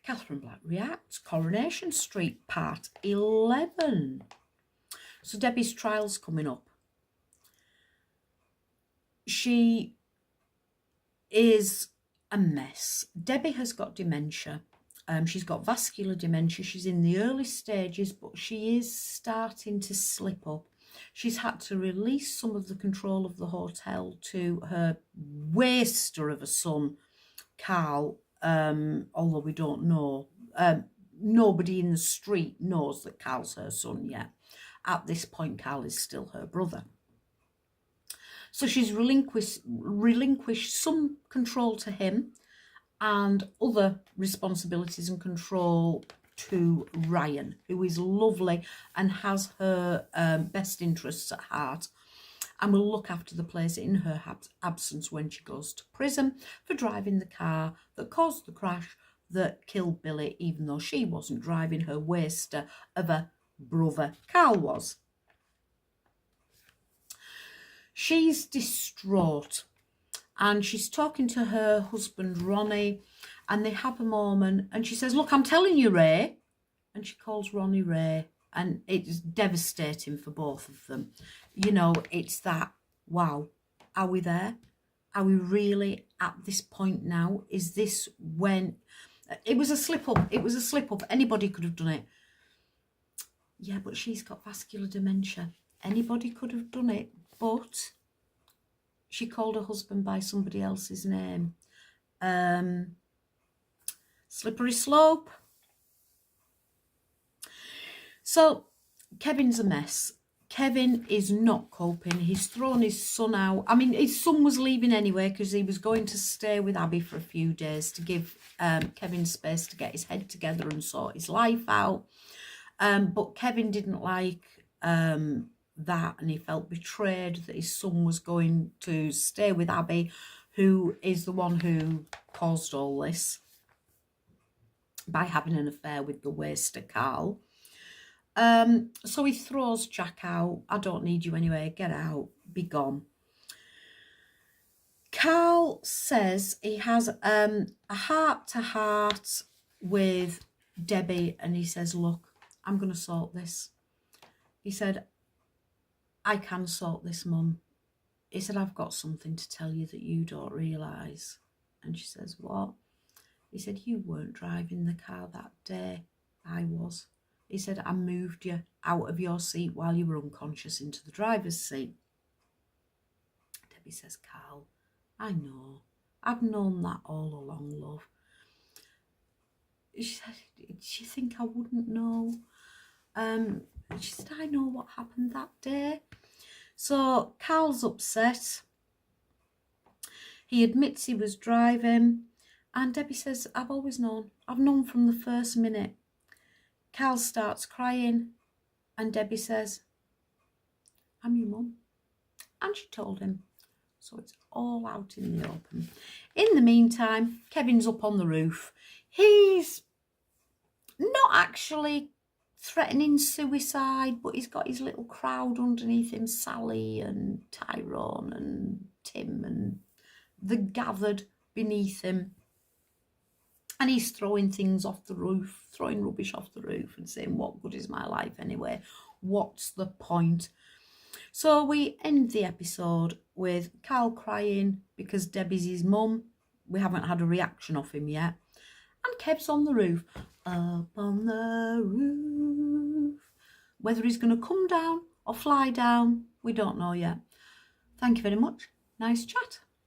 Katherine Black reacts. Coronation Street part 11. So Debbie's trial's coming up. She is a mess. Debbie has got dementia. She's got vascular dementia. She's in the early stages, but she is starting to slip up. She's had to release some of the control of the hotel to her waster of a son, Carl, although we don't know. Nobody in the street knows that Carl's her son yet. At this point, Carl is still her brother. So she's relinquished some control to him and other responsibilities and control to Ryan, who is lovely and has her best interests at heart and will look after the place in her absence when she goes to prison for driving the car that caused the crash that killed Billy, even though she wasn't driving. Her waster of a brother, Carl, was. She's distraught and she's talking to her husband, Ronnie, and they have a moment and she says, look, I'm telling you, Ray. And she calls Ronnie Ray, and it's devastating for both of them. You know, it's that, wow, are we there? Are we really at this point now? Is this when... It was a slip up. It was a slip up. Anybody could have done it. Yeah, but she's got vascular dementia. Anybody could have done it. But she called her husband by somebody else's name. Slippery slope. So Kevin's a mess. Kevin is not coping. He's thrown his son out. I mean, his son was leaving anyway because he was going to stay with Abby for a few days to give Kevin space to get his head together and sort his life out. But Kevin didn't like that, and he felt betrayed that his son was going to stay with Abby, who is the one who caused all this by having an affair with the waster Carl. So he throws Jack out. I don't need you anyway. Get out. Be gone. Carl says he has a heart-to-heart with Debbie, and he says, look, I'm going to sort this. He said, I can sort this, Mum. He said, I've got something to tell you that you don't realise. And she says, what? He said, you weren't driving the car that day. I was. He said, I moved you out of your seat while you were unconscious into the driver's seat. Debbie says, Carl, I know. I've known that all along, love. She said, did you think I wouldn't know? She said, I know what happened that day. So Carl's upset. He admits he was driving. And Debbie says, I've always known. I've known from the first minute. Carl starts crying. And Debbie says, I'm your mum. And she told him. So it's all out in the open. In the meantime, Kevin's up on the roof. He's not actually threatening suicide, but he's got his little crowd underneath him, Sally and Tyrone and Tim, and they're gathered beneath him. And he's throwing things off the roof, throwing rubbish off the roof and saying, what good is my life anyway? What's the point? So we end the episode with Carl crying because Debbie's his mum. We haven't had a reaction off him yet. And Kev's on the roof. Up on the roof. Whether he's going to come down or fly down, we don't know yet. Thank you very much. Nice chat.